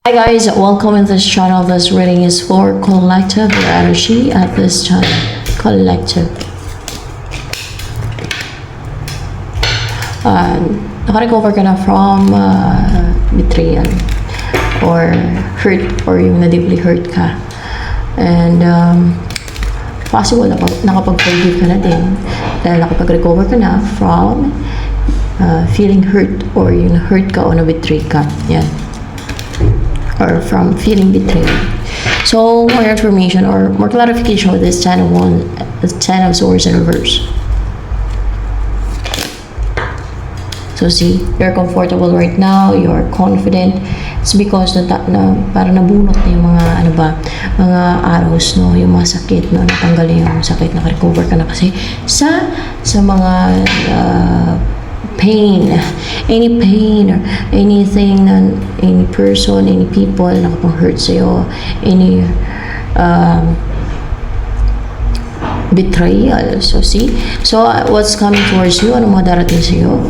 Hi guys, welcome in this channel. This reading is for collective energy at this time. Collective. Naka-recover ka na from betrayal or hurt or yung na-deeply hurt ka. And possible na nakapag-forgive ka na din dahil nakapag-recover ka na from feeling hurt or yung hurt ka o na-betray ka. Yan. Or from feeling betrayed. So, more information or more clarification with this Ten of Swords in reverse. So, see, you're comfortable right now, you're confident. It's because parang nabunot na yung mga arrows, no, yung mga sakit, no, natanggal yung sakit, naka-recover ka na kasi sa mga pain, or anything, any person, any people na nakapang-hurt sa'yo, any betrayal. So, see? So, what's coming towards you? Ano mga darating sa'yo?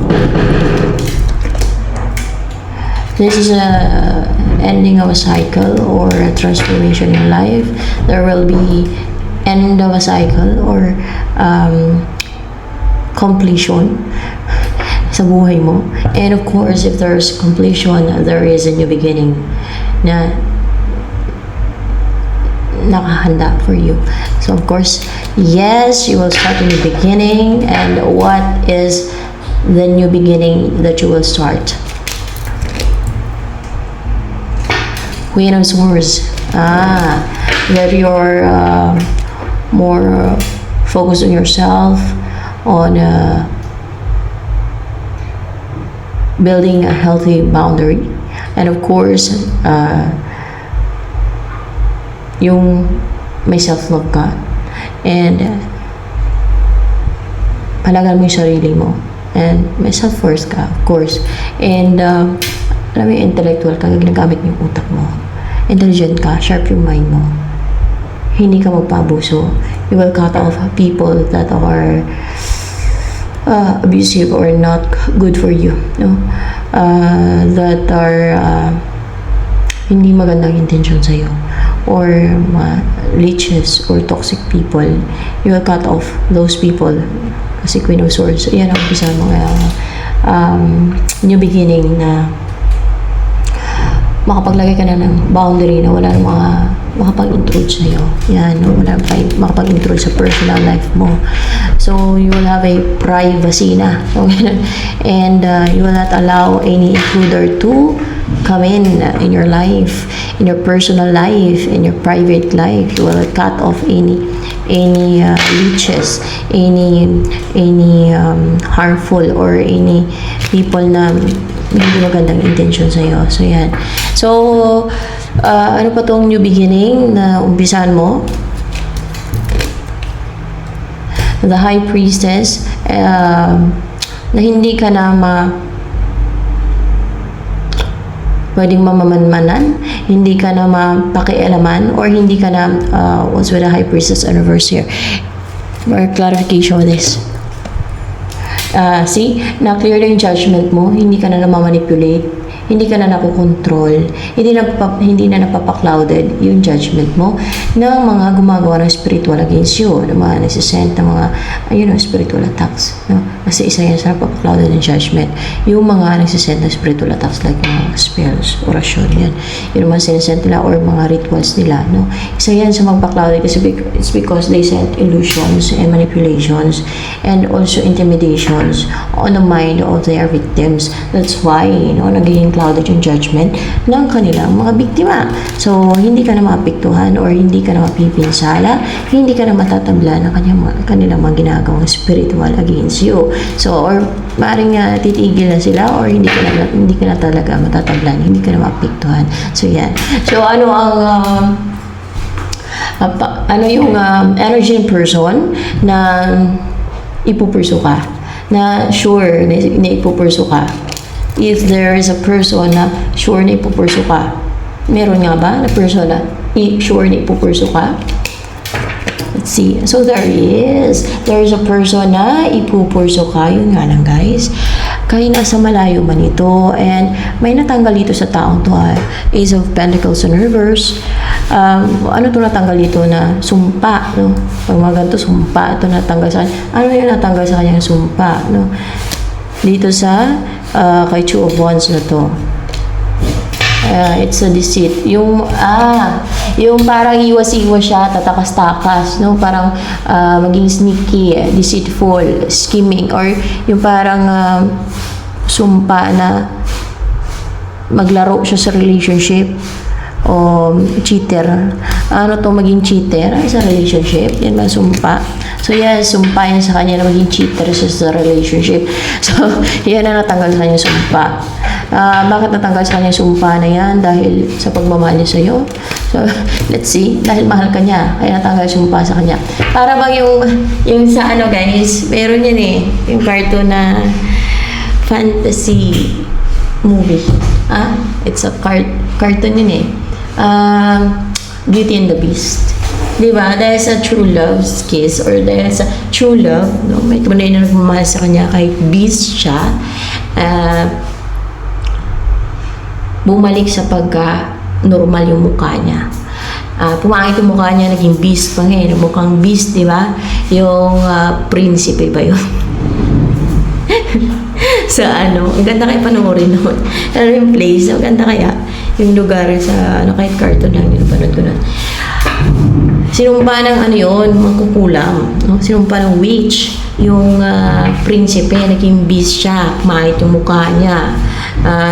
This is a ending of a cycle or a transformation in life. There will be end of a cycle or completion sa buhay mo. And of course, if there's completion, there is a new beginning na nakahanda for you. So of course, yes, you will start a new beginning. And what is the new beginning that you will start? Queen of Swords. That you're more focused on yourself, on building a healthy boundary, and of course yung may self-love ka and palagan mo yung sarili mo and may self-worth ka, of course, and alam mo yung intellectual ka, ginagamit mo yung utak mo, intelligent ka, sharp yung mind mo, hindi ka magpaabuso. You will cut off people that are abusive or not good for you, no? That are hindi magandang intention sa'yo, or leeches or toxic people. You will cut off those people kasi Queen of Swords, yan ang isa mga new beginning na makapaglagay ka na ng boundary na wala nang mga makapag-intrude sa'yo. Yan, no? Wala makapag-intrude sa personal life mo. So, you will have a privacy na. So, and you will not allow any intruder to come in your life, in your personal life, in your private life. You will cut off any leeches, any harmful or any people na hindi magandang intention sa'yo. So, yan. So, ano pa tong new beginning na umpisan mo? The High Priestess, na hindi ka na pwedeng mamamanmanan, hindi ka na mapakialaman, or hindi ka na, what's with the High Priestess in reverse here? More clarification with this. See, na-clear na yung judgment mo, hindi ka na namamanipulate, hindi ka na nakokontrol, hindi na napapaklouded yung judgment mo ng mga gumagawa ng spiritual against you, ng mga nagsisend ng mga, spiritual attacks. No? Kasi isa yan sa napapaklouded ng judgment. Yung mga nagsisend ng spiritual attacks like mga spells, orasyon, yan. Yung mga sinesend nila or mga rituals nila. No? Isa yan sa magpaklouded kasi it's because they send illusions and manipulations and also intimidations on the mind of their victims. That's why, nagiging clouded yung judgment ng kanilang mga biktima. So, hindi ka na maapektuhan or hindi ka na mapipinsala, hindi ka na matatabla ng kanilang mga ginagawang spiritual against you. So, or maaaring titigil na sila or hindi ka na talaga matatablan, hindi ka na maapektuhan. So, yan. So, ano yung energy in person na ipupurso ka, na sure na ipupurso ka. If there is a person na sure na ipupurso ka, meron nga ba na person na sure na ipupurso ka? Let's see. So, there is a person na ipupurso ka. Yun nga lang, guys. kahit nasa malayo man ito. And may natanggal dito sa taong to, Ace of Pentacles in reverse. Ano to natanggal dito na sumpa, no? Pag mga ganito, sumpa, ito natanggal sa kanya. Ano yung natanggal sa kanyang sumpa, no? Dito sa kay Two of Wands na to. It's a deceit. Yung parang iwas-iwas siya, tatakas-takas, no? Parang maging sneaky, deceitful, scheming, or yung parang sumpa na maglaro siya sa relationship o cheater. Ano to, maging cheater sa relationship? Yan ba sumpa? So yan, sumpa yan sa kanya na maging cheater siya sa relationship. So yan na natanggal sa kanya sumpa. Bakit natanggal sa kanya sumpa na yan? Dahil sa pagmamahal niya sa'yo. So let's see, dahil mahal ka niya, kaya natanggal sumpa sa kanya. Para bang yung sa ano guys, meron yan yung cartoon na fantasy movie. It's a cartoon yun Beauty and the Beast. Diba? Dahil sa true love's kiss, or dahil sa true love, no? May tunay na nagmamahal sa kanya kahit beast siya, bumalik sa pagka-normal yung mukha niya. Pumangit yung mukha niya, naging beast pa ngayon. Mukhang beast, diba? Yung prinsipe ba yun? Sa ang ganda kaya panoorin noon. Ano yung place, ang ganda kaya yung lugar sa kahit cartoon lang yun, panood ko na. Sinumpa ng yun, mangkukulam, no? Sinumpa ng witch, yung prinsipe, naging beast siya, pumangit yung mukha niya.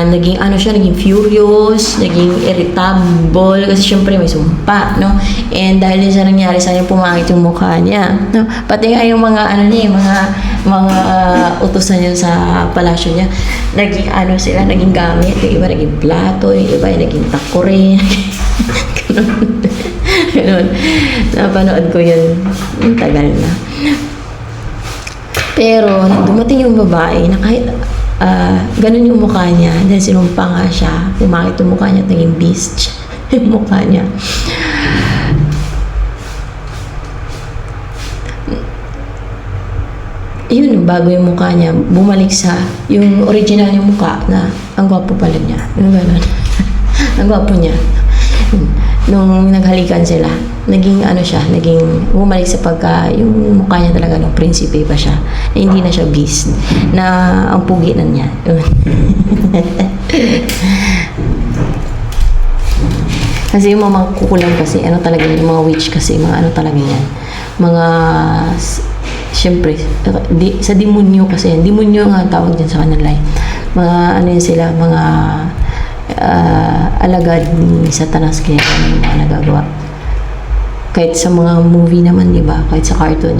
Naging naging furious, naging irritable, kasi syempre may sumpa, no? And dahil din sa nangyari sa kanya, pumangit yung mukha niya, no? Pati nga yung mga mga utusan niya sa palasyo niya, naging sila, naging gamit, yung iba naging plato, yung iba naging takore. Ganun. Napanood ko yun, tagal na. Pero dumating yung babae na kahit ganun yung mukha niya, dahil sinumpa nga siya, pumakit yung mukha niya at naging beast yung mukha niya. Yun, bago yung mukha niya, bumalik sa yung original yung mukha na ang gwapo pala niya. Yung ganun. Ang gwapo niya. Nung naghalikan sila, naging siya, naging bumalik sa yung mukha niya talaga nung prinsipe pa siya, na hindi na siya beast, na ang pugi na niya. Kasi yung mga kukulang kasi, talaga yung mga witch kasi, mga talaga yan. Mga, syempre, sa demonyo kasi yan. Demonyo nga ang tawag dyan sa kanila. Mga yan sila, mga alagad ni Satanas, kaya yung mga nagagawa. Kahit sa mga movie naman, di ba? Kahit sa cartoon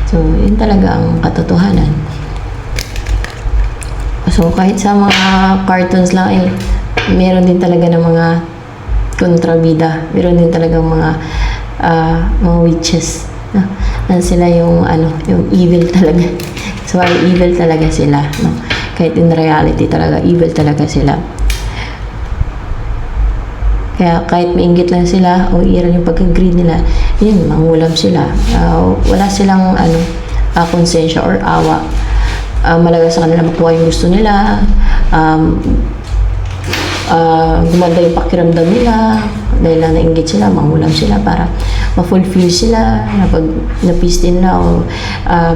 So, yun talaga ang katotohanan. So, kahit sa mga cartoons lang meron din talaga ng mga kontrabida. Meron din talaga mga witches. Sila yung yung evil talaga. So, evil talaga sila. No? Kahit in reality talaga, evil talaga sila. Kaya kahit mainggit lang sila o iiral yung pagka-greed nila, yun, mangulam sila. Wala silang konsensya or awa. Malaga sa kanila makuha yung gusto nila. Gumanda yung pakiramdam nila. Dahil lang nainggit sila, mangulam sila para ma-fulfill sila. Pag na-peace din nila o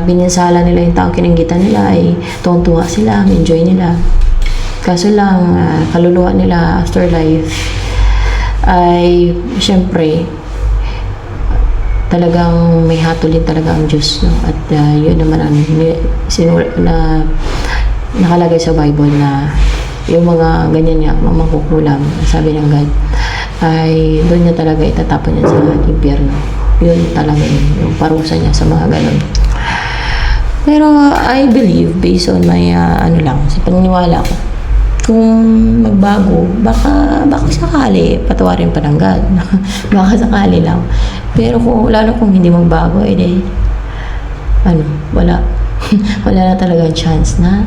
bininsala nila yung taong kinanggitan nila, ay tuwang-tuwa sila, enjoy nila. Kaso lang, kaluluwa nila after life, ay syempre talagang may hatulin talaga ang Diyos, no? At yun naman ang nakalagay sa Bible na yung mga ganyan nga, mangkukulam, sabi ng God, ay doon niya talaga itatapon niya sa impyerno. Yun talaga yung parusa niya sa mga ganun. Pero I believe, based on my sa paniniwala ko, kung magbago, baka sakali patawarin pa ng God. Baka sakali lang. Pero lalo kung hindi magbago, wala. Wala na talaga chance na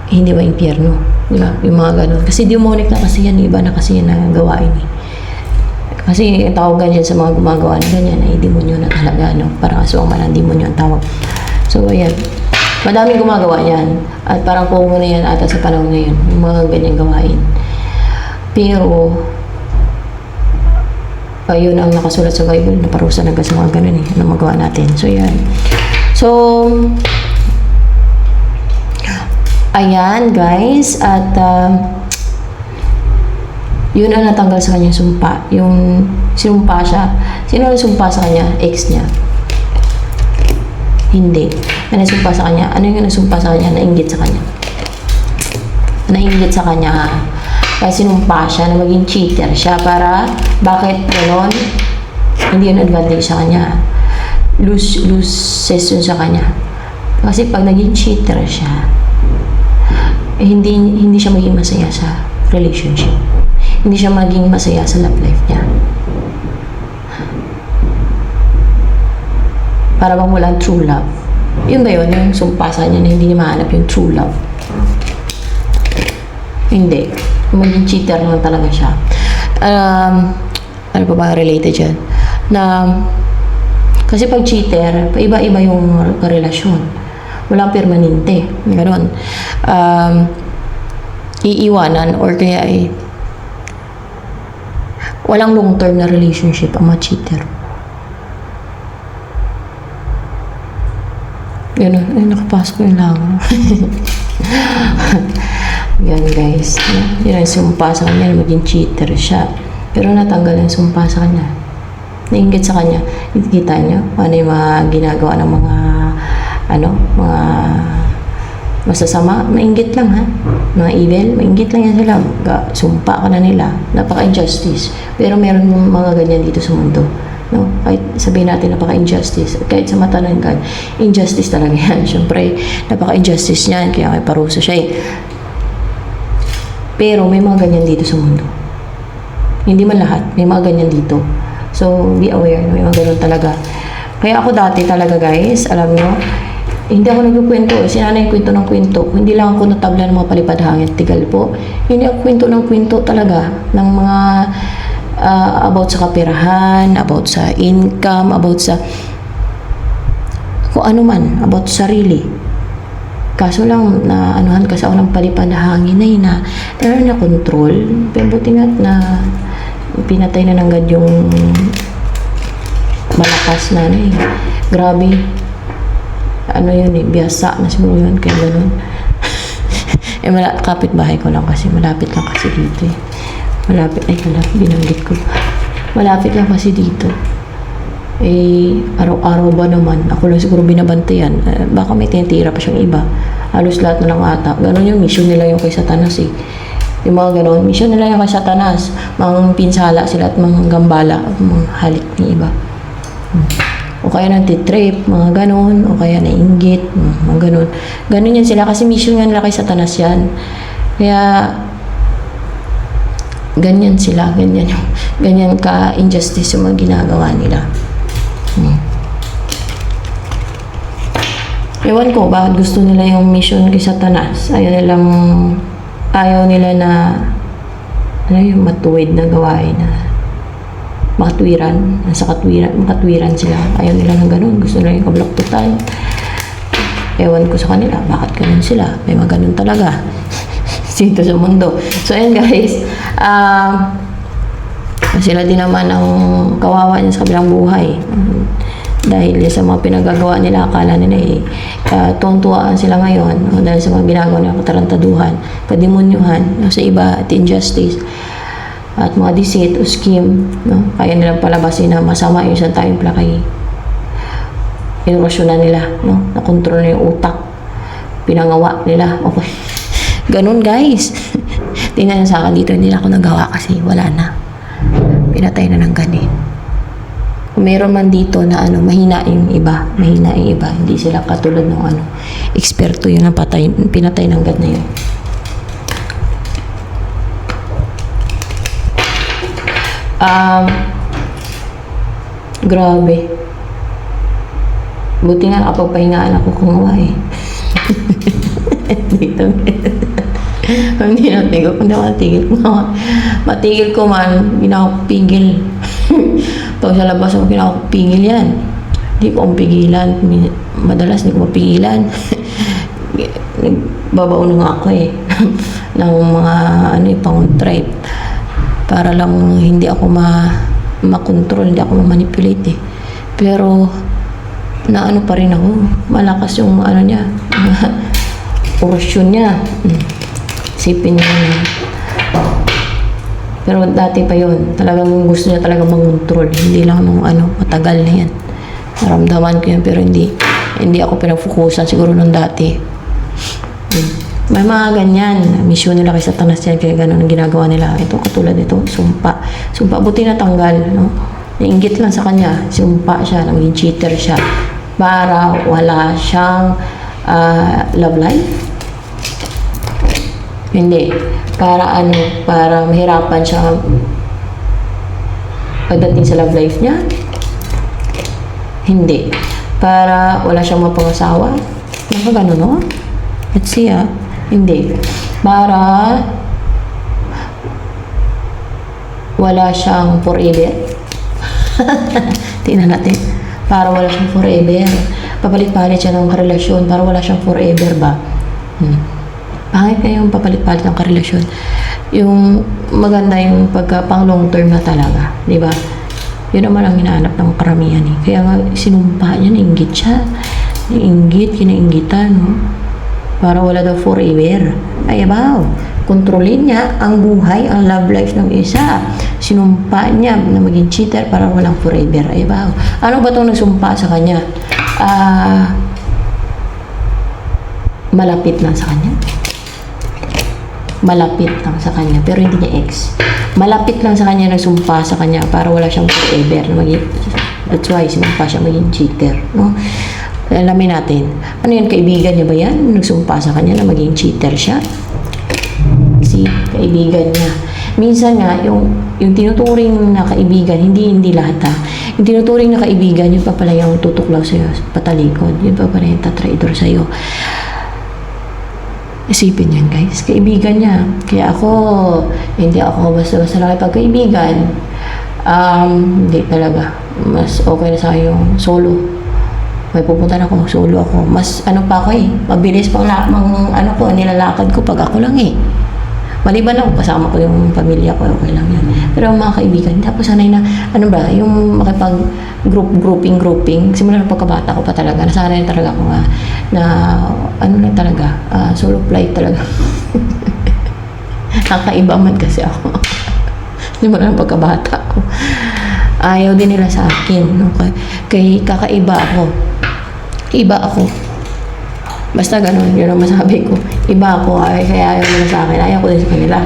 hindi ba impyerno, di ba? Yung mga ganun. Kasi demonic na kasi yan, iba na kasi yan na gawain Kasi ang tawag ganyan sa mga gumagawa na ganyan ay demonyo na talaga, no? Parang aswang man ang demonyo ang tawag. So, ayan. Madaming gumagawa yan. At parang kung na yan ata sa panahon ngayon, yung mga ganyang gawain. Pero, yun ang nakasulat sa Bible na parusa na sa mga ganun ano magawa natin. So, yan. So, ayan guys. At, yun ang natanggal sa kanyang sumpa. Yung sinumpa siya. Sino ang sumpa sa kanya? Ex niya. Hindi. May nasumpa sa kanya. Ano yung nasumpa sa kanya? Nainggit sa kanya. Nainggit sa kanya. Kaya sinumpa siya na maging cheater siya para bakit gano'n? Hindi yun advantage sa kanya. Loses yun sa kanya. Kasi pag naging cheater siya, hindi siya maging masaya sa relationship. Hindi siya maging masaya sa love life niya. Para bang walang true love. Yun ba yun? Yung sumpa sa niya na hindi niya mahanap yung true love. Hindi. Maging cheater lang talaga siya. Ano pa ba related dyan? Na, kasi pag cheater, iba-iba yung relasyon. Walang permanente. Ganon. Iiwanan or kaya walang long-term na relationship ang mga cheater. Gano'n. Ay, nakapasok yung langaw. Yan guys. Yun ang sumpa sa kanya. Maging cheater siya. Pero natanggal yung sumpa sa kanya. Nainggit sa kanya. Kita niyo ano yung mga ginagawa ng mga mga masasama. Mainggit lang ha. Mga evil. Mainggit lang yan sila. Sumpa ka na nila. Napaka-injustice. Pero meron mga ganyan dito sa mundo. No? Kahit sabihin natin napaka-injustice, kahit sa mata ng God, injustice talaga yan. Siyempre, napaka-injustice niyan, kaya may parusa siya Pero may mga ganyan dito sa mundo. Hindi man lahat, may mga ganyan dito. So, be aware, may mga ganun talaga. Kaya ako dati talaga guys, alam nyo, hindi ako nagkukwento. Sinanay kwento ng kwento. Hindi lang ako natabla ng mga palipad hangin. Tigal po. Hindi ako kwento ng kwento talaga ng mga about sa kapirahan, about sa income, about sa kung ano man, about sa sarili. Kaso lang, na anuhan kasi ako ng palipad na hangin na na control. Pero buti nga na pinatay na ng God yung malakas na Grabe. Ano yun biyasa na siguro yun, kaya ganun. Kapit bahay ko lang kasi, malapit lang kasi dito Malapit binanggit ko. Malapit lang kasi dito. Araw-araw ba naman? Ako lang siguro binabantayan. Baka may tinitira pa siyang iba. Halos lahat na lang ata. Ganon yung mission nila yung kay Satanas Yung mga ganon, mission nila yung kay Satanas. Mga pinsala sila at mga gambala. Mga halik ng iba. O kaya nantitrip, mga ganon. O kaya nainggit, mga ganon. Ganon yan sila kasi mission nga nila kay Satanas yan. Kaya ganyan sila, ganyan ka-injustice yung mga ginagawa nila. Ewan ko, bakit gusto nila yung mission kay Satanas? Ayaw nila na yung matuwid na gawain na makatwiran, makatwiran sila. Ayaw nila ng ganun, gusto nila yung kablaktutan. Ewan ko sa kanila, bakit ganun sila? May mga ganun talaga. Dito sa mundo. So, ayan guys. Sila din naman ang kawawa niya sa kabilang buhay. Dahil sa mga pinagagawa nila, akala nila tuwang-tuwaan sila ngayon. Dahil sa mga ginagawa nila, katarantaduhan, kademonyuhan, sa iba, at injustice, at mga deceit o scheme. No? Kaya nilang palabasin na masama yung isang tayong plakay. Inurasyonan nila. No? Nakontrol na yung utak. Pinangawa nila. Okay. Ganun guys. Tingnan sa akin dito, hindi na ako nagawa kasi wala na. Pinatay na ng ganin. Kung meron man dito na mahina yung iba. Hindi sila katulad ng eksperto yun ang pinatay ng God na yun. Grabe. Buti nga nakapagpahingaan ako kumawa dito. Hindi natigil. Kung matigil ko man, hindi na ako pigil. Pag sa labas ako pinakapigil yan. Hindi ko pigilan. Madalas hindi ko mapigilan. Nagbabaon na nga ako eh. ng mga pang-trip. Para lang hindi ako makontrol, hindi ako ma-manipulate eh. Pero, naano pa rin ako. Malakas yung niya. Orasyon niya. Sipin niya na. Pero dati pa yon, talagang gusto niya talagang mangontrol. Hindi lang nung matagal na yan. Naramdaman ko yan, pero hindi ako pinafukusan siguro nung dati. May mga ganyan. Misyon nila kay Satanas yan, kaya gano'n ang ginagawa nila. Ito, katulad ito, sumpa. Sumpa, buti na tanggal, no? Nainggit lang sa kanya. Sumpa siya, naging cheater siya. Para wala siyang love life. Hindi. Para mahirapan siya pagdating sa love life niya. Hindi. Para wala siyang mapangasawa. Gano'n, no? Let's see, Hindi. Para wala siyang forever. Tingnan natin. Para wala siyang forever. Papalit-palit siya ng karelasyon para wala siyang forever ba? Pangit na yung papalit-palit ng karelasyon. Yung maganda yung pagka pang long term na talaga. Di ba? Yun naman ang hinahanap ng karamihan eh. Kaya nga sinumpa niya, nainggit siya. Nainggit, kinainggitan, no? Para wala daw forever. Ay, abaw. Kontrolin niya ang buhay, ang love life ng isa. Sinumpa niya na maging cheater para walang forever. Ay, abaw. Ano ba itong nagsumpa sa kanya? Malapit lang sa kanya. Malapit lang sa kanya, pero hindi niya ex. Malapit lang sa kanya, nagsumpa sa kanya para wala siyang forever. That's why, sinumpa siya maging cheater. No? Alamin natin. Ano yan, kaibigan niya ba yan? Nagsumpa sa kanya na maging cheater siya? Si kaibigan niya. Minsan nga, yung tinuturing na kaibigan, hindi lahat Yung tinuturing na kaibigan, yun pa pala yung tutuklaw sa'yo, patalikod. Yun pa pala yung tatraidor sa'yo. Isipin yan, guys. Kaibigan niya. Kaya hindi ako basta-basta nakipagkaibigan. Hindi talaga. Mas okay na sa yung solo. May pupunta na ako, solo ako. Mas pa ako eh. Mabilis pang nilalakad ko pag ako lang eh. Maliban ako, kasama ko yung pamilya ko, okay lang yan. Pero mga kaibigan, hindi ako sanay na, yung makipag-grouping. Simula ng pagkabata ko pa talaga, nasanay talaga ako solo flight talaga. Nakaiba man kasi ako. Simula ng pagkabata ko. Ayaw din nila sa akin. No? Kakaiba ako. Iba ako. Basta ganun, yun ang masabi ko. Iba ako, kaya ayaw nila sa akin. Ayaw ko din sa kanila.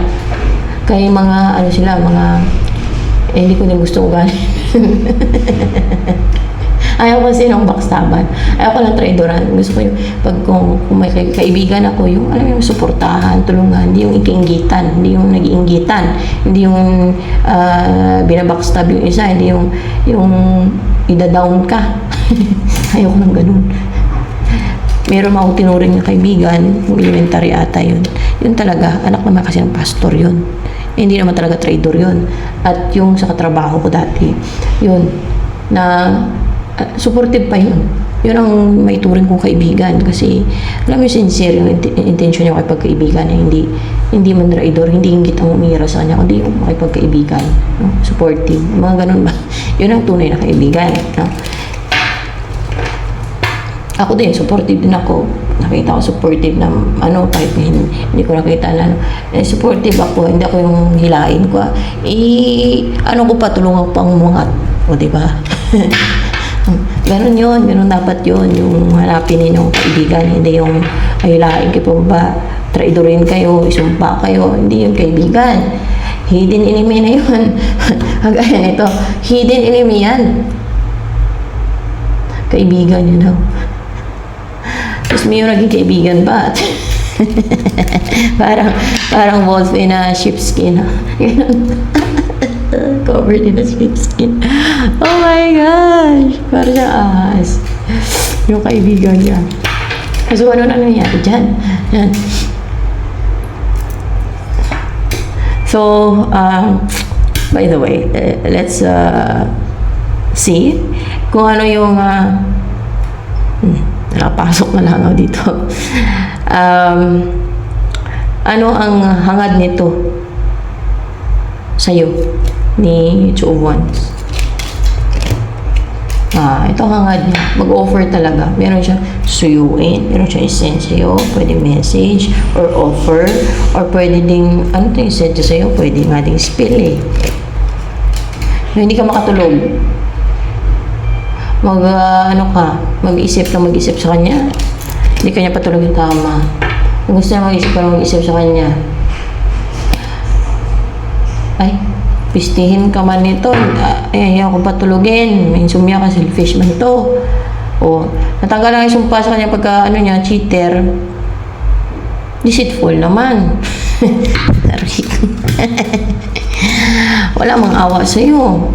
Kaya hindi ko din gusto ugali. Ayaw ko sinong backstaban. Ayaw ko lang traidoran. Gusto ko yung, kung may kaibigan ako, yung, suportahan, tulungan, hindi yung ikiinggitan, hindi yung nag-iinggitan, hindi yung binabackstab yung isa, hindi yung ida-down ka. Ayaw ko lang ganun. Meron akong tinuring na kaibigan, yung elementary ata yun. Yun talaga, anak naman kasi ng pastor yun. Hindi naman talaga traidor yun. At yung sa katrabaho ko dati, yun, na supportive pa yun. Yun ang may turing kong kaibigan kasi alam mo yung sincere yung intention niya makipagkaibigan na hindi man traidor, hindi inggit ang umira sa kanya, kundi yung makipagkaibigan, no? Supportive, mga ganun ba. Yun ang tunay na kaibigan, no? Ako din, supportive din ako. Nakita ko supportive na kahit hindi ko nakita na supportive ako, hindi ako yung hilain ko. Ko pa, tulungan ko pang umangat. O, diba? Ganun yun, ganun dapat yun, yung hanapin ninyong kaibigan, hindi yung hilain kayo ba, traidorin kayo, isumpa kayo, hindi yung kaibigan. Hidden enemy na yun. Kagaya nito, hidden enemy yan. Kaibigan yun daw. Tapos may yung naging kaibigan ba? parang wolf in a sheepskin. Covered in a sheepskin. Oh my gosh! Parang siya ahas. Yung kaibigan niya. So, ano na nangyayari dyan? Yan. So, By the way, let's see kung ano yung nakapasok na lang ako dito. Ano ang hangad nito sa'yo ni Two of Wands? Ito ang hangad niya. Mag-offer talaga. Meron siyang suyuin, meron siyang isend sa'yo, pwede message or offer, or pwede ding, ano ito yung send sa'yo, pwede nga ding spill eh. Hindi ka makatulog. Mag-isip sa kanya. Hindi kanya patulog yung tama. Kung gusto niya mag-isip sa kanya. Ay, pistihin ka man nito. Ay, ayaw ko patulogin. May insomnia ka, selfish man to. O, natanggal lang yung sumpa sa kanya pagka, cheater. Deceitful naman. Wala mang awa sa'yo.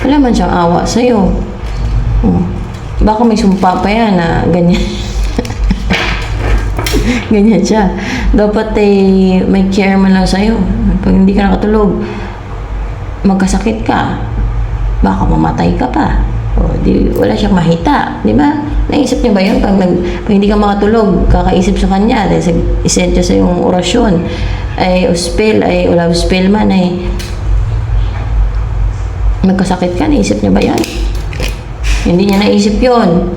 Wala man siyang awa sa'yo. Oh. Baka may sumpa pa yan na ganyan. Ganyan siya. Dapat may care man lang sa'yo. Pag hindi ka nakatulog, magkasakit ka. Baka mamatay ka pa. O, wala siyang mahita. Di ba? Naisip niya ba yun? Pag hindi ka makatulog, kakaisip sa kanya. Dahil isend siya sa yung orasyon. Ay, wala spell man magkasakit ka, naisip niya ba yan? Hindi niya naisip yun.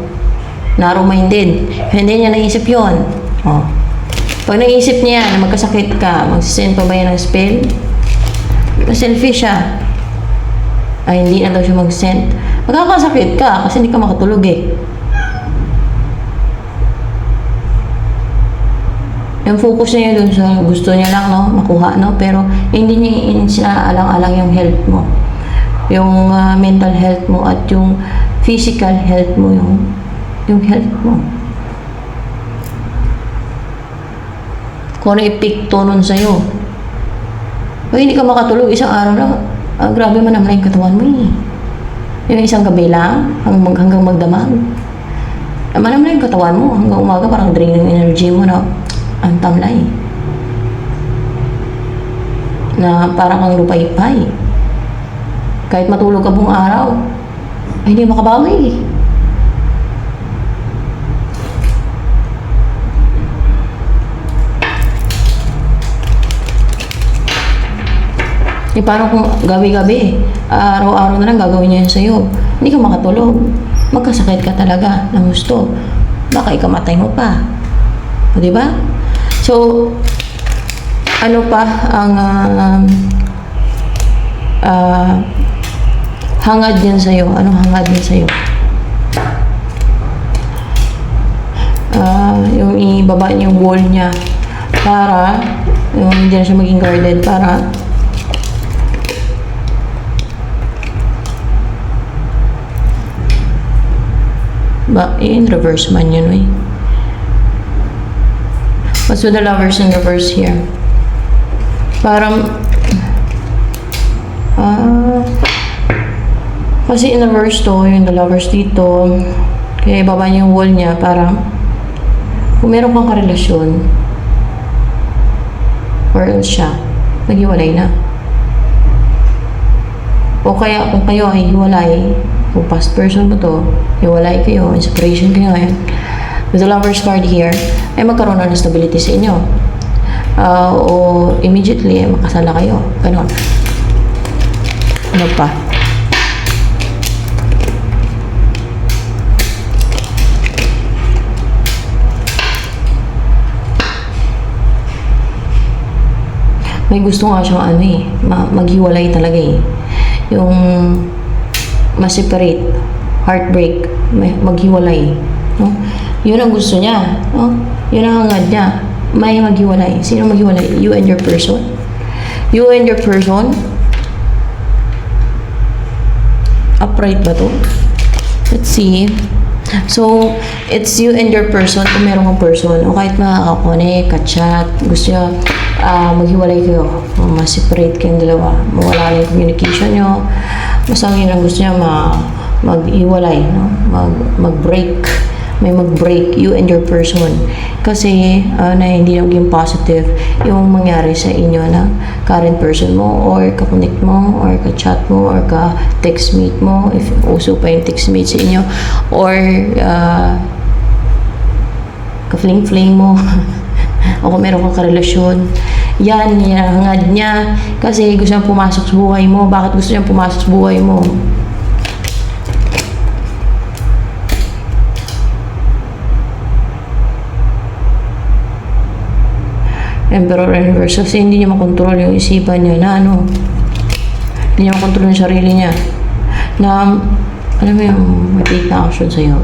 Narrow-minded. Hindi niya naisip yun. Oh. Pag naisip niya na magkasakit ka, magsisend pa ba yan ng spell? Selfish siya. Ay, hindi na daw siya mag-send. Magkakasakit ka kasi hindi ka makatulog eh. Yung focus niya dun sa gusto niya lang, makuha, pero hindi niya sinaalang-alang yung health mo. Yung mental health mo at yung physical health mo, yung health mo. Kung ano ipikto nun sa'yo. Pag hindi ka makatulog, isang araw lang, grabe man naman yung katawan mo eh. Yung isang gabi lang, hanggang magdamag. Naman yung katawan mo, hanggang umaga parang drain yung energy mo na ang tamlay. Na parang kang lupay-pay. Kahit matulog ka buong araw, ay hindi makabawi. Parang kung gabi-gabi, araw-araw na lang gagawin niya yun sa'yo. Hindi ka makatulog. Magkasakit ka talaga ng gusto. Baka ikamatay mo pa. O, diba? So, ano pa ang hangad yan sa'yo? Anong hangad yan sa'yo? Yung ibaba niya yung wall niya para yung hindi na siya maging guarded para in reverse man yun eh. What's with the lovers in reverse here? Parang kasi in reverse to, yung the lovers dito, kaya baba niya yung wall niya para kung meron kang karelasyon or else siya, naghiwalay na. O kaya kung kayo ay hiwalay, kung past person mo to, hiwalay kayo, in separation kayo ngayon, with the lovers card here, ay magkaroon na ng stability sa inyo. O immediately, makasal na kayo. Ganon. Ano pa? May gusto nga siyang maghiwalay talaga eh. Yung ma-separate, heartbreak, maghiwalay. No? Yun ang gusto niya. No? Yun ang hangad niya. May maghiwalay. Sino maghiwalay? You and your person. You and your person. Upright ba to? Let's see. So, it's you and your person. Kung meron kang person, o kahit makakakonek, ka-chat, gusto niya maghiwalay kayo, ma-separate kayong dalawa, mawala na yung communication nyo, basta yun ang gusto niya mag-iwalay, no? mag-break may mag-break you and your person. Kasi na hindi naging positive yung mangyari sa inyo na current person mo or ka-connect mo or ka-chat mo or ka-textmate mo, if uso pa yung textmate sa inyo, or ka-fling-fling mo o kung meron kang karelasyon. Yan, hangad niya kasi gusto niya pumasok sa buhay mo. Bakit gusto niya pumasok sa buhay mo? Emperor and Reverse, kasi hindi niya makontrol yung isipan niya na hindi niya makontrol yung sarili niya na alam mo yung may na action sa'yo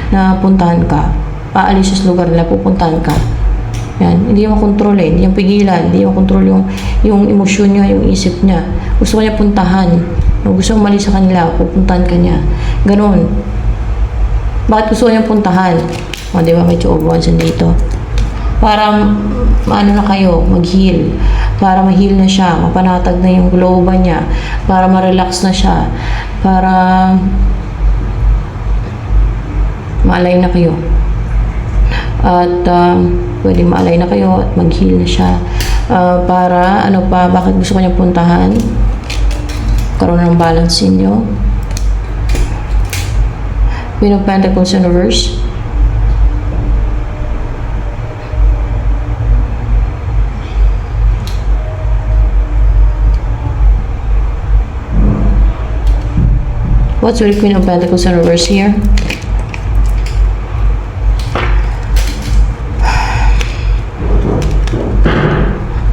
na puntahan ka, aalis sa lugar nila, pupuntahan ka. Yan, hindi niya makontrol hindi niya pigilan, hindi niya makontrol yung emosyon niya, yung isip niya. Gusto niya puntahan, gusto umalis sa kanila, pupuntahan ka niya. Ganon. Bakit gusto niya puntahan? O, di ba, may job once dito. Para maano na kayo, mag-heal. Para ma-heal na siya, mapanatag na yung globa niya. Para ma-relax na siya. Para maalay na kayo. At pwede maalay na kayo at mag-heal na siya. Para ano pa, bakit gusto ko niya puntahan? Karoon ng balance inyo. Queen of Pentacles in reverse. What's with Queen of Pentacles in reverse here?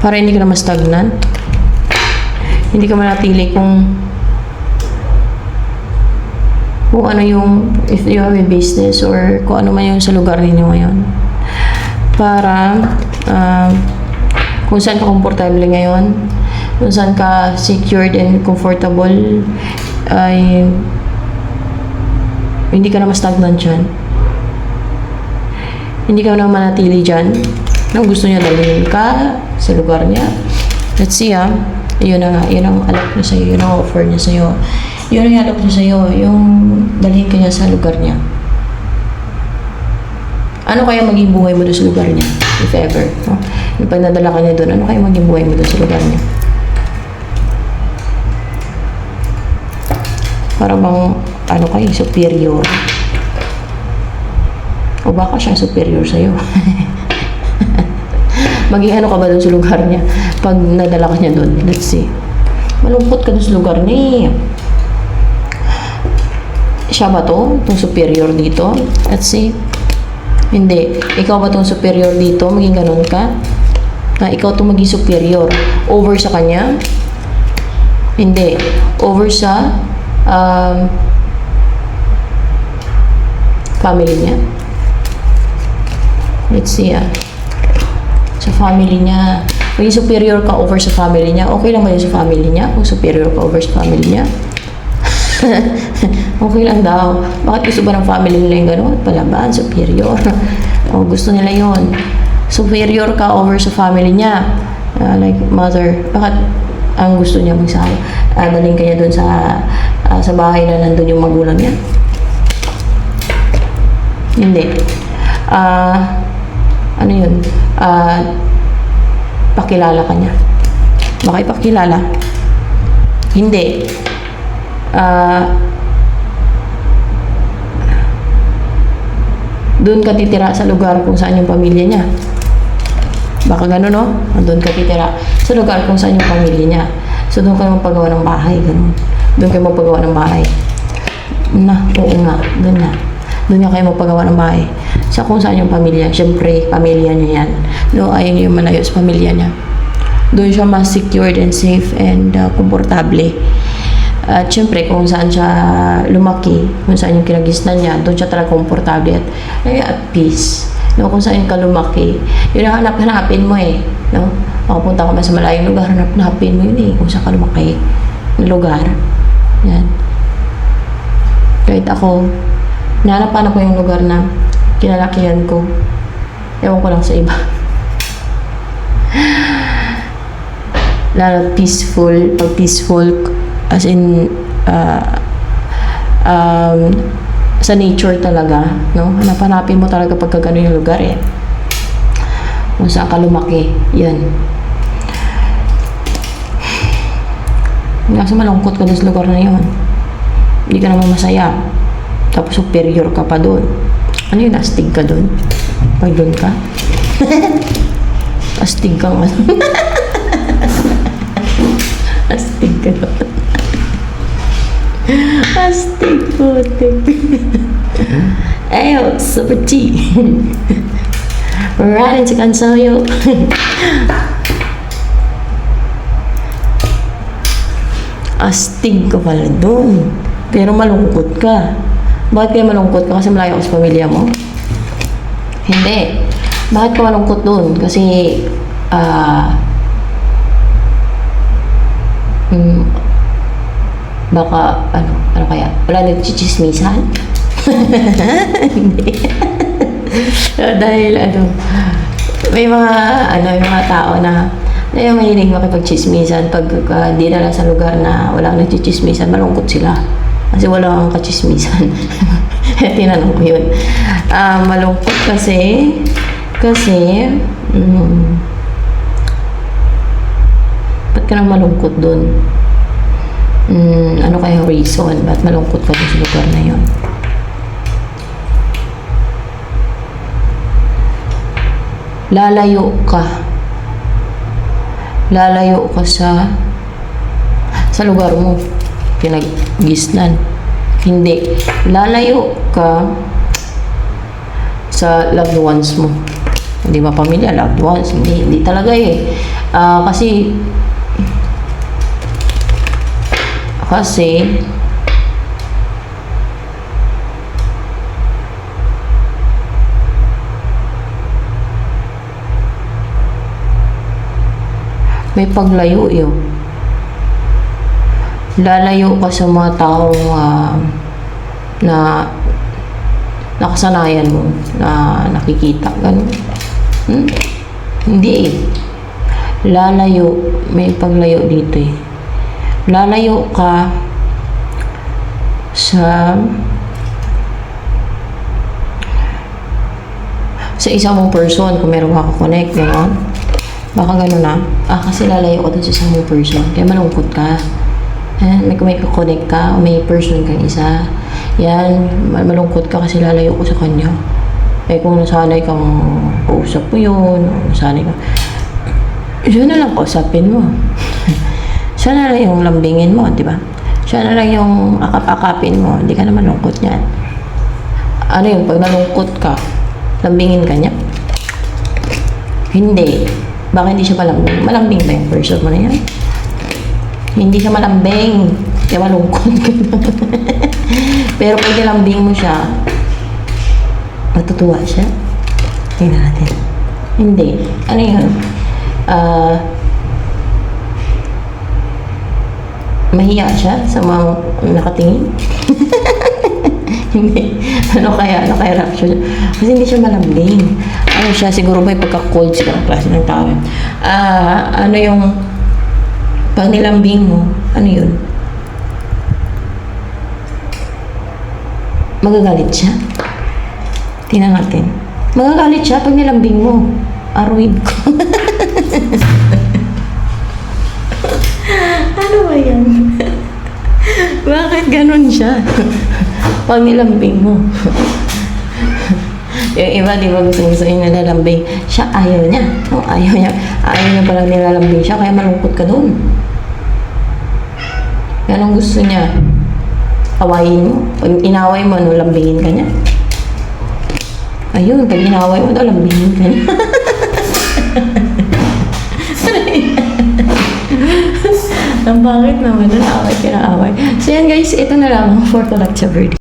Para hindi ka na ma-stagnant. Hindi ka manatili kung ano yung, if you have a business or kung ano man yung sa lugar ninyo ngayon. Para kung saan ka komportable ngayon, kung saan ka secured and comfortable, ay hindi ka na ma-stagnant dyan. Hindi ka na manatili dyan. Nung gusto niya dalhin ka sa lugar niya. Let's see yun na nga, yun ang alok niya sa'yo, yun ang offer niya sa'yo. Yun ang alok niya sa'yo, yung dalhin ka niya sa lugar niya. Ano kaya maging buhay mo doon sa lugar niya? If ever. Yung pag nadala ka niya doon, ano kaya maging buhay mo doon sa lugar niya? Para bang, ano kayo, superior. O baka siya superior sa'yo. Maging ano ka ba doon sa lugar niya pag nadala ka niya doon? Let's see. Malungkot ka doon sa lugar niya. Siya ba to? Itong superior dito? Let's see. Hindi. Ikaw ba itong superior dito? Maging ganun ka? Ikaw itong maging superior. Over sa kanya? Hindi. Over sa family niya. Let's see sa family niya. Maging superior ka over sa family niya. Okay lang ba yun sa family niya? Kung superior ka over sa family niya? Okay lang daw. Bakit gusto ba ng family nila yung gano'n? Palaban, superior. O, gusto nila yon. Superior ka over sa family niya. Like mother. Bakit ang gusto niya magsabi? Daling kanya doon sa bahay na nandun yung magulang niya? Hindi. Ano yun? Pakilala ka niya. Baka ipakilala? Hindi. Doon ka titira sa lugar kung saan yung pamilya niya. Baka gano'n, no? Doon ka titira sa lugar kung saan yung pamilya niya. So, doon kayo magpagawa ng bahay. Gano'n. Doon kayo magpagawa ng bahay. Oo nga. Doon na. Doon nga kayo magpagawa ng bahay. Sa kung saan yung pamilya. Siyempre, pamilya niya yan. No, ayaw niyo yung malayo sa pamilya niya. Doon siya mas secured and safe and komportable. At siyempre, kung saan siya lumaki, kung saan yung kinagisnan niya, doon siya talaga komportable at peace. No, kung saan ka lumaki, yun ang hanapin mo No? Makapunta ka man sa malayong lugar, hanapin mo yun kung saan ka lumaki na lugar. Yan. Kahit ako, nahanapan ko yung lugar na kinalakihan ko. Ewan ko lang sa iba. Lalo peaceful, pag peaceful, as in sa nature talaga, no? Hanap-hanapin mo talaga pagka gano'n yung lugar eh. Kung saan ka lumaki, yan. Kasi malungkot ka sa lugar na yun. Hindi ka naman masaya. Tapos superior ka pa doon. Ano yun, astig ka doon? Pag doon ka? Astig ka nga. Astig ka doon. Astig putik. Ayaw, super G. Riding to Consoyo. Astig ka pala doon. Pero malungkot ka. Bakit kaya malungkot ka? Kasi malayo ka sa pamilya mo? Hindi. Bakit ka malungkot doon? Kasi, baka, ano kaya? Wala nagchichismisan? Hindi. Dahil, may mga tao na yung mahilig makipagchismisan pag di na lang sa lugar na walang nagchichismisan, malungkot sila. Kasi wala kang kachismisan. Tinanong ko yun. Malungkot kasi, ba't ka nang malungkot dun? Ano kaya reason? Ba't malungkot ka dun sa lugar na yun? Lalayo ka sa lugar mo, pinag-gisnan. Hindi, lalayo ka sa loved ones mo. Hindi ba pamilya, loved ones? Hindi talaga eh. Kasi may paglayo yun. Lalayo ka sa mga taong na nakasanayan mo, na nakikita, ganun. Hindi eh. Lalayo, may paglayo dito eh. Lalayo ka sa isang mong person, kung meron ka connect, gano'n. Baka gano'n na. Kasi lalayo ka dun sa isang mong person, kaya malungkot ka. May connect ka, may person kang isa. Yan, malungkot ka kasi lalayo ko sa kanya. Kung nasanay kang kausap mo yun, nasanay ka, siya na lang kausapin mo. Siya na lang yung lambingin mo, di ba? Siya na lang yung akap-akapin mo, hindi ka na malungkot niyan. Ano yun, pag nalungkot ka, lambingin ka niya? Hindi. Baka hindi siya malambing? Malambing ba yung person mo na yan? Hindi siya malambing. Kaya malungkot ka na. Pero pag nilambing mo siya, matutuwa siya. Tingnan natin. Hindi. Ano yun? Mahiya siya sa mga nakatingin. Hindi. Ano kaya reaction niya? Kasi hindi siya malambing. Ano siya? Siguro may pagka-cold siya ng klase ng tao. Ano yung pag nilambing mo, ano yun? Magagalit siya. Tingnan natin. Magagalit siya pag nilambing mo. Aruin ko. Ano ba yan? Bakit ganun siya? Pag nilambing mo. Yung iba, di ba gusto yung nilalambing? Siya, ayaw niya. No, ayaw niya palang nilalambing siya, kaya malungkot ka doon. Yan ang gusto niya. Awayin mo. Pag inaway mo, lambingin ka niya. Ayun, pag inaway mo, lambingin ka niya. Ang bakit naman, away ka na away. So yan guys, ito na lang for the lecture verdict.